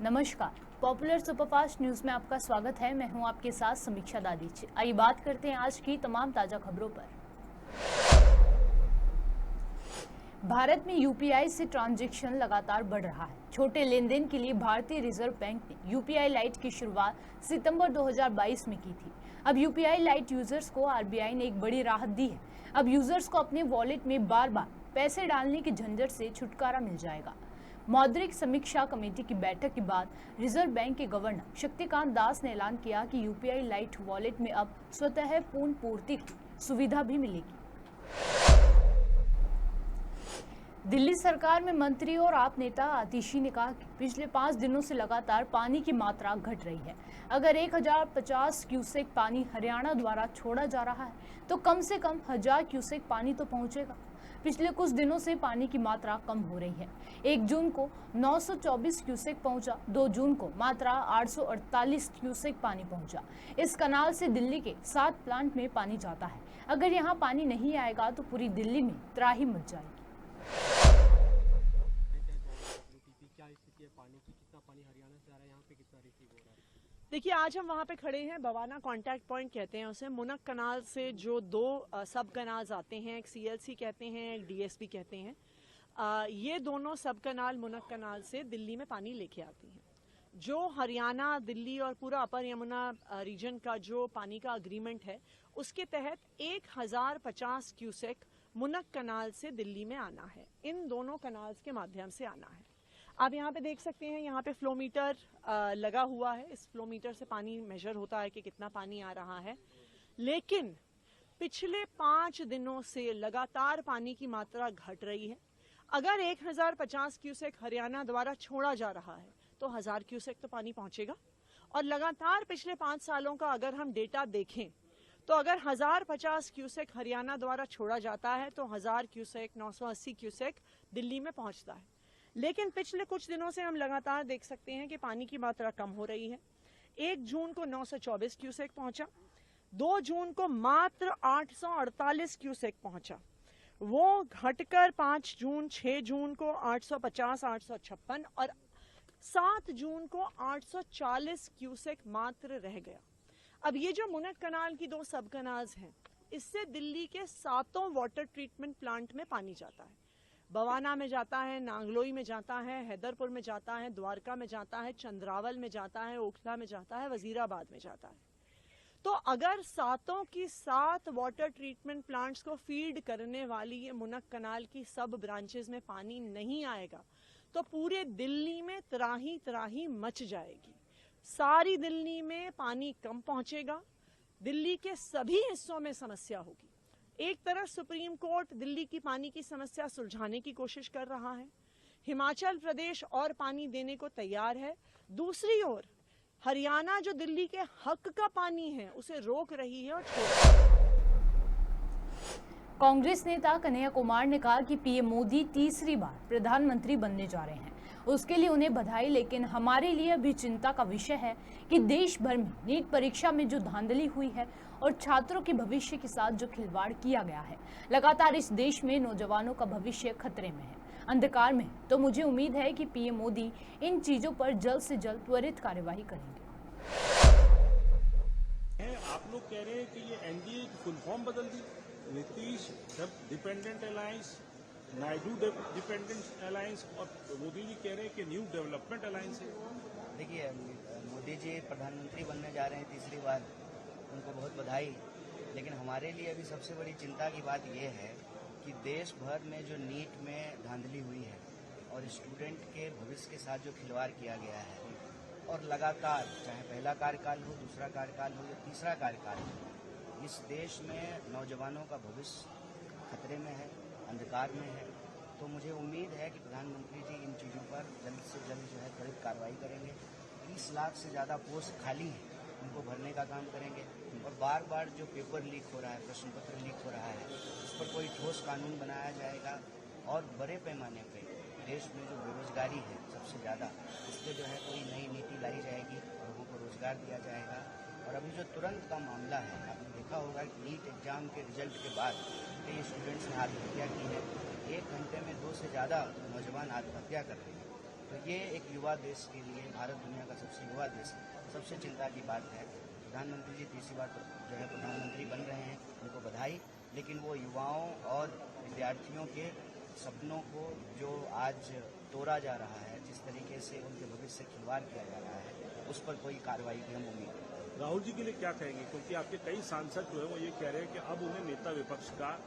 नमस्कार, popular superfast news में आपका स्वागत है। मैं हूं आपके साथ समीक्षा दादीच। आइए बात करते हैं आज की तमाम ताजा खबरों पर। भारत में यूपीआई से ट्रांजैक्शन लगातार बढ़ रहा है। छोटे लेन देन के लिए भारतीय रिजर्व बैंक ने यूपीआई लाइट की शुरुआत सितंबर 2022 में की थी। अब यूपीआई लाइट यूजर्स को आरबीआई ने एक बड़ी राहत दी है। अब यूजर्स को अपने वॉलेट में बार बार पैसे डालने की झंझट से छुटकारा मिल जाएगा। मौद्रिक समीक्षा कमेटी की बैठक के बाद रिजर्व बैंक के गवर्नर शक्तिकांत दास ने ऐलान किया कि यूपीआई लाइट वॉलेट में अब स्वतः पूर्ण पूर्ति की सुविधा भी मिलेगी। दिल्ली सरकार में मंत्री और आप नेता आतिशी ने कहा कि पिछले 5 दिनों से लगातार पानी की मात्रा घट रही है। अगर 1050 क्यूसेक पानी हरियाणा द्वारा छोड़ा जा रहा है तो कम से कम 1000 क्यूसेक पानी तो पहुंचेगा। पिछले कुछ दिनों से पानी की मात्रा कम हो रही है। 1 जून को 924 क्यूसेक पहुंचा, 2 जून को मात्रा 848 क्यूसेक पानी पहुंचा। इस कनाल से दिल्ली के 7 प्लांट में पानी जाता है। अगर यहां पानी नहीं आएगा तो पूरी दिल्ली में त्राही मच जाएगी। क्या स्थिति है पानी की? कितना पानी हरियाणा से आ रहा है, यहाँ पे कितना रिसीव हो रहा है? देखिए, आज हम वहाँ पे खड़े हैं, बवाना कांटेक्ट पॉइंट कहते हैं उसे। मुनक कनाल से जो 2 सब कनाल्स आते हैं, एक सीएलसी कहते हैं, एक डीएसपी कहते हैं। ये दोनों सब कनाल मुनक कनाल से दिल्ली में पानी लेके आती हैं। जो हरियाणा, दिल्ली और पूरा अपर यमुना रीजन का जो पानी का अग्रीमेंट है, उसके तहत 1050 क्यूसेक मुनक कनाल से दिल्ली में आना है। इन दोनों कनाल्स के माध्यम से आना है। आप यहाँ पे देख सकते हैं, यहाँ पे फ्लो मीटर लगा हुआ है। इस फ्लो मीटर से पानी मेजर होता है कि कितना पानी आ रहा है। लेकिन पिछले 5 दिनों से लगातार पानी की मात्रा घट रही है। अगर 1050 क्यूसेक हरियाणा द्वारा छोड़ा जा रहा है तो 1000 क्यूसेक तो पानी पहुंचेगा। और लगातार पिछले 5 सालों का अगर हम डेटा देखें तो अगर 1050 क्यूसेक हरियाणा द्वारा छोड़ा जाता है तो 1000 क्यूसेक, 980 क्यूसेक दिल्ली में पहुंचता है। लेकिन पिछले कुछ दिनों से हम लगातार देख सकते हैं कि पानी की मात्रा कम हो रही है। 1 जून को 924 क्यूसेक पहुंचा, 2 जून को मात्र 848 क्यूसेक पहुंचा। वो घटकर 5 जून, 6 जून को 850, 856 और 7 जून को 840 क्यूसेक मात्र रह गया। अब ये जो मुनक कनाल की 2 सब कनाल्स हैं, इससे दिल्ली के 7 वाटर ट्रीटमेंट प्लांट में पानी जाता है। बवाना में जाता है, नांगलोई में जाता है, हैदरपुर में जाता है, द्वारका में जाता है, चंद्रावल में जाता है, ओखला में जाता है, वजीराबाद में जाता है। तो अगर 7 की 7 वाटर ट्रीटमेंट प्लांट्स को फीड करने वाली ये मुनक कनाल की सब ब्रांचेस में पानी नहीं आएगा तो पूरे दिल्ली में त्राही त्राही मच जाएगी। सारी दिल्ली में पानी कम पहुंचेगा। दिल्ली के सभी हिस्सों में समस्या होगी। एक तरफ सुप्रीम कोर्ट दिल्ली की पानी की समस्या सुलझाने की कोशिश कर रहा है, हिमाचल प्रदेश और पानी देने को तैयार है। दूसरी ओर हरियाणा जो दिल्ली के हक का पानी है उसे रोक रही है और कांग्रेस नेता कन्हैया कुमार ने कहा कि पीएम मोदी तीसरी बार प्रधानमंत्री बनने जा रहे हैं। उसके लिए उन्हें बधाई, लेकिन हमारे लिए अभी चिंता का विषय है कि देश भर में नीट परीक्षा में जो धांधली हुई है और छात्रों के भविष्य के साथ जो खिलवाड़ किया गया है, लगातार इस देश में नौजवानों का भविष्य खतरे में है, अंधकार में। तो मुझे उम्मीद है कि पीएम मोदी इन चीजों पर जल्द से जल्द त्वरित कार्यवाही करेंगे। आप लोग कह रहे हैं कि ये एनडीए की फुल फॉर्म बदल दी। Nitish dependent alliance, Naidu dependent alliance और मोदी जी कह रहे हैं कि न्यू डेवलपमेंट अलायंस है। देखिए, मोदी जी प्रधानमंत्री बनने जा रहे हैं तीसरी बार, उनको बहुत बधाई। लेकिन हमारे लिए अभी सबसे बड़ी चिंता की बात यह है कि देश भर में जो नीट में धांधली हुई है और स्टूडेंट के भविष्य के साथ जो खिलवाड़ किया गया है, और लगातार चाहे पहला कार्यकाल हो, दूसरा कार्यकाल हो या तीसरा कार्यकाल हो, इस देश में नौजवानों का भविष्य खतरे में है, अंधकार में है। तो मुझे उम्मीद है कि प्रधानमंत्री जी इन चीज़ों पर जल्द से जल्द जो है त्वरित कार्रवाई करेंगे। 30 लाख से ज़्यादा पोस्ट खाली हैं, उनको भरने का काम करेंगे। और बार बार जो पेपर लीक हो रहा है, प्रश्न पत्र लीक हो रहा है, उस पर कोई ठोस कानून बनाया जाएगा। और बड़े पैमाने पे देश में जो बेरोजगारी है सबसे ज़्यादा, उस पर जो है कोई नई नीति लाई जाएगी, लोगों को रोजगार दिया जाएगा। और अभी जो तुरंत का मामला है, आपने देखा होगा कि नीट एग्जाम के रिजल्ट के बाद कई स्टूडेंट्स ने आत्महत्या की है। 1 घंटे में 2 से ज़्यादा नौजवान आत्महत्या कर रहे हैं। तो ये एक युवा देश के लिए, भारत दुनिया का सबसे युवा देश, सबसे चिंता की बात है। प्रधानमंत्री जी तीसरी बार जो है प्रधानमंत्री बन रहे हैं, उनको बधाई। लेकिन वो युवाओं और विद्यार्थियों के सपनों को जो आज तोड़ा जा रहा है, जिस तरीके से उनके भविष्य से खिलवाड़ किया जा रहा है, उस पर कोई कार्रवाई की हम उम्मीद करते हैं। राहुल जी के लिए क्या कहेंगे, क्योंकि आपके कई सांसद जो है वो ये कह रहे हैं कि अब उन्हें नेता विपक्ष का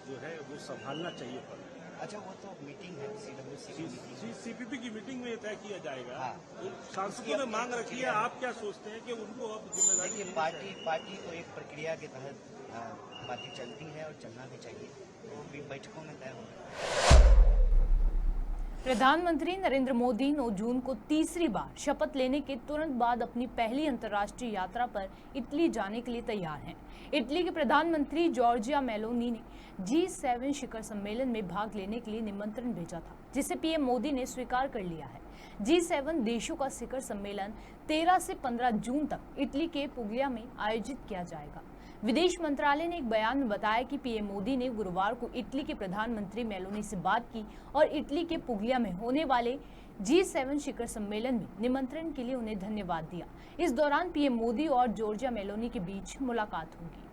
जो है वो संभालना चाहिए पद। अच्छा, वो तो मीटिंग है CWC की मीटिंग। सीपीपी की मीटिंग में तय किया जाएगा। हाँ। तो सांसदों ने मांग रखी है, आप क्या सोचते हैं कि उनको अब जिम्मेदारी? देखिए, पार्टी को एक प्रक्रिया के तहत बातें चलती है और चलना भी चाहिए, वो भी बैठकों में तय होगा। प्रधानमंत्री नरेंद्र मोदी 9 जून को तीसरी बार शपथ लेने के तुरंत बाद अपनी पहली अंतर्राष्ट्रीय यात्रा पर इटली जाने के लिए तैयार हैं। इटली के प्रधानमंत्री जॉर्जिया मेलोनी ने G7 शिखर सम्मेलन में भाग लेने के लिए निमंत्रण भेजा था, जिसे पीएम मोदी ने स्वीकार कर लिया है। G7 देशों का शिखर सम्मेलन 13 से 15 जून तक इटली के पुगलिया में आयोजित किया जाएगा। विदेश मंत्रालय ने एक बयान में बताया कि पीएम मोदी ने गुरुवार को इटली के प्रधानमंत्री मेलोनी से बात की और इटली के पुगलिया में होने वाले G7 शिखर सम्मेलन में निमंत्रण के लिए उन्हें धन्यवाद दिया। इस दौरान पीएम मोदी और जॉर्जिया मेलोनी के बीच मुलाकात होगी।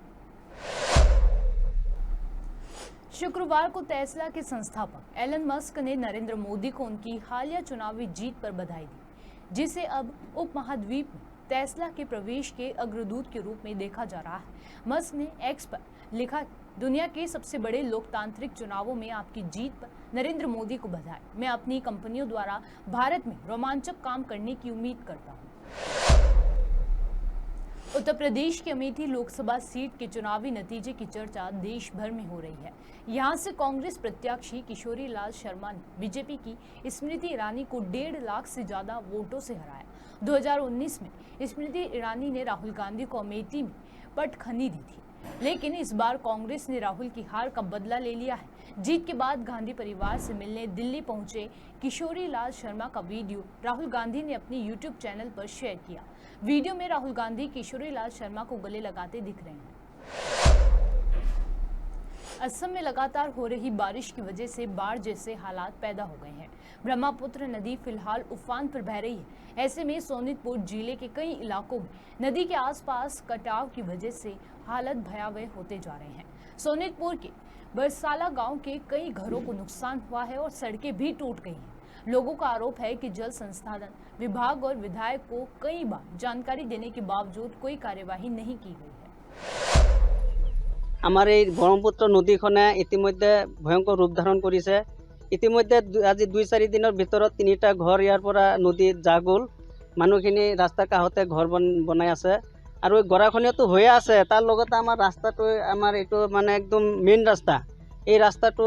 शुक्रवार को टेस्ला के संस्थापक एलन मस्क ने नरेंद्र मोदी को उनकी हालिया चुनावी जीत पर बधाई दी, जिसे अब उपमहाद्वीप में टेस्ला के प्रवेश के अग्रदूत के रूप में देखा जा रहा है। मस्क ने एक्स पर लिखा, दुनिया के सबसे बड़े लोकतांत्रिक चुनावों में आपकी जीत पर नरेंद्र मोदी को बधाई। मैं अपनी कंपनियों द्वारा भारत में रोमांचक काम करने की उम्मीद करता हूँ। उत्तर प्रदेश की अमेठी लोकसभा सीट के चुनावी नतीजे की चर्चा देश भर में हो रही है। यहां से कांग्रेस प्रत्याशी किशोरी लाल शर्मा ने बीजेपी की स्मृति ईरानी को 1.5 लाख से ज्यादा वोटों से हराया। 2019 में स्मृति ईरानी ने राहुल गांधी को अमेठी में पटखनी दी थी, लेकिन इस बार कांग्रेस ने राहुल की हार का बदला ले लिया है। जीत के बाद गांधी परिवार से मिलने दिल्ली पहुंचे किशोरी लाल शर्मा का वीडियो राहुल गांधी ने अपनी यूट्यूब चैनल पर शेयर किया। वीडियो में राहुल गांधी किशोरी लाल शर्मा को गले लगाते दिख रहे हैं। असम में लगातार हो रही बारिश की वजह से बाढ़ जैसे हालात पैदा हो गए हैं। ब्रह्मपुत्र नदी फिलहाल उफान पर बह रही है। ऐसे में सोनितपुर जिले के कई इलाकों में नदी के आसपास कटाव की वजह से हालत भयावह होते जा रहे हैं। सोनितपुर के बरसाला गांव के कई घरों को नुकसान हुआ है और सड़कें भी टूट गई हैं। लोगों का आरोप है कि जल संसाधन विभाग और विधायक को कई बार जानकारी देने के बावजूद कोई कार्यवाही नहीं की गई है। আমাৰ এই ব্ৰহ্মপুত্ৰ নদীখনে ইতিমধ্যে ভয়ংকৰ ৰূপ ধাৰণ কৰিছে। ইতিমধ্যে আজি 2-4 দিনৰ ভিতৰত 3টা ঘৰ ইয়াৰ পৰা নদীত যা গ'ল। মানুহখিনি ৰাস্তাৰ কাষতে ঘৰ বনাই আছে আৰু এই গৰাখনীয়াটো হৈয়ে আছে। তাৰ লগতে আমাৰ ৰাস্তাটো আমাৰ এইটো মানে একদম মেইন ৰাস্তা। এই ৰাস্তাটো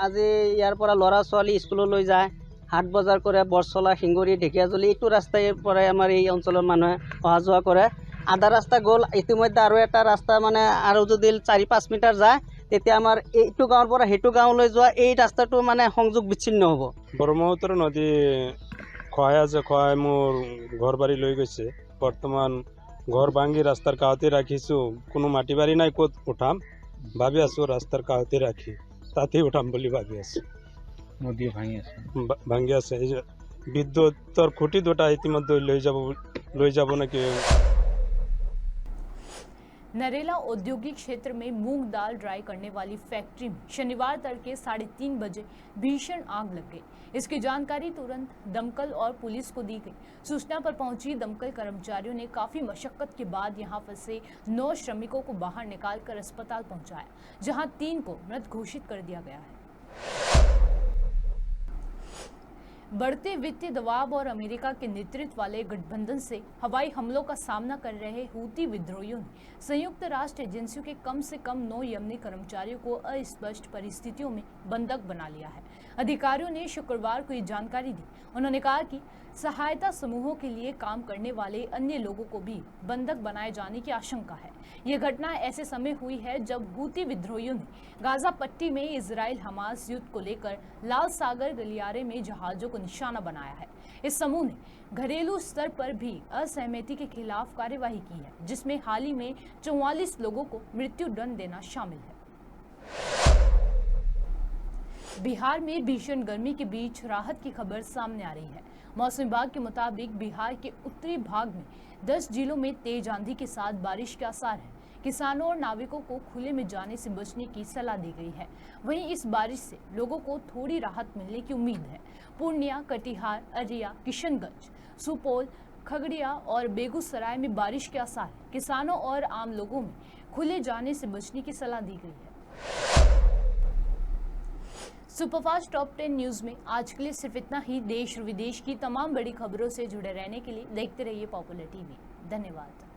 আজি ইয়াৰ পৰা ল'ৰা ছোৱালী স্কুললৈ যায়, হাট বজাৰ কৰে, বৰচলা, শিংগুৰি, ঢেকীয়াজুলি এইটো ৰাস্তাৰ পৰাই আমাৰ এই অঞ্চলৰ মানুহে অহা যোৱা কৰে। আধা ৰাস্তা গ'ল, ইতিমধ্যে আৰু এটা ৰাস্তা মানে আৰু যদি 4-5 মিটাৰ যায় তেতিয়া আমাৰ এইটো গাঁৱৰ পৰা সেইটো গাঁৱলৈ যোৱা এই ৰাস্তাটো মানে সংযোগ বিচ্ছিন্ন হ'ব। ব্ৰহ্মপুত্ৰ নদী খহাই মোৰ ঘৰ বাৰী লৈ গৈছে। বৰ্তমান ঘৰ ভাঙি ৰাস্তাৰ কাষতে ৰাখিছোঁ। কোনো মাটি বাৰী নাই, ক'ত উঠাম ভাবি আছোঁ। ৰাস্তাৰ কাষতে ৰাখি তাতে উঠাম বুলি ভাবি আছোঁ। নদী ভাঙি আছে। বিদ্যুতৰ খুঁটি দুটা ইতিমধ্যে লৈ যাব নাকি। नरेला औद्योगिक क्षेत्र में मूंग दाल ड्राई करने वाली फैक्ट्री में शनिवार तड़के 3:30 बजे भीषण आग लग गई। इसकी जानकारी तुरंत दमकल और पुलिस को दी गई। सूचना पर पहुंची दमकल कर्मचारियों ने काफी मशक्कत के बाद यहां फंसे 9 श्रमिकों को बाहर निकालकर अस्पताल पहुंचाया, जहां 3 को मृत घोषित कर दिया गया है। बढ़ते वित्तीय दबाव और अमेरिका के नेतृत्व वाले गठबंधन से हवाई हमलों का सामना कर रहे हूती विद्रोहियों ने संयुक्त राष्ट्र एजेंसियों के कम से कम 9 यमनी कर्मचारियों को अस्पष्ट परिस्थितियों में बंधक बना लिया है। अधिकारियों ने शुक्रवार को ये जानकारी दी। उन्होंने कहा कि सहायता समूहों के लिए काम करने वाले अन्य लोगों को भी बंधक बनाए जाने की आशंका है। यह घटना ऐसे समय हुई है जब हूती विद्रोहियों ने गाजा पट्टी में इजराइल हमास युद्ध को लेकर लाल सागर गलियारे में जहाजों को निशाना बनाया है। इस समूह ने घरेलू स्तर पर भी असहमति के खिलाफ कार्यवाही की है, जिसमें हाल ही में 44 लोगों को मृत्यु दंड देना शामिल है। बिहार में भीषण गर्मी के बीच राहत की खबर सामने आ रही है। मौसम विभाग के मुताबिक बिहार के उत्तरी भाग में 10 जिलों में तेज आंधी के साथ बारिश के आसार है। किसानों और नाविकों को खुले में जाने से बचने की सलाह दी गई है। वहीं इस बारिश से लोगों को थोड़ी राहत मिलने की उम्मीद है। पूर्णिया, कटिहार, अररिया, किशनगंज, सुपौल, खगड़िया और बेगूसराय में बारिश के आसार है। किसानों और आम लोगों में खुले जाने से बचने की सलाह दी गई है। सुपरफास्ट टॉप 10 न्यूज में आज के लिए सिर्फ इतना ही। देश और विदेश की तमाम बड़ी खबरों से जुड़े रहने के लिए देखते रहिए पॉपुलर टीवी। धन्यवाद।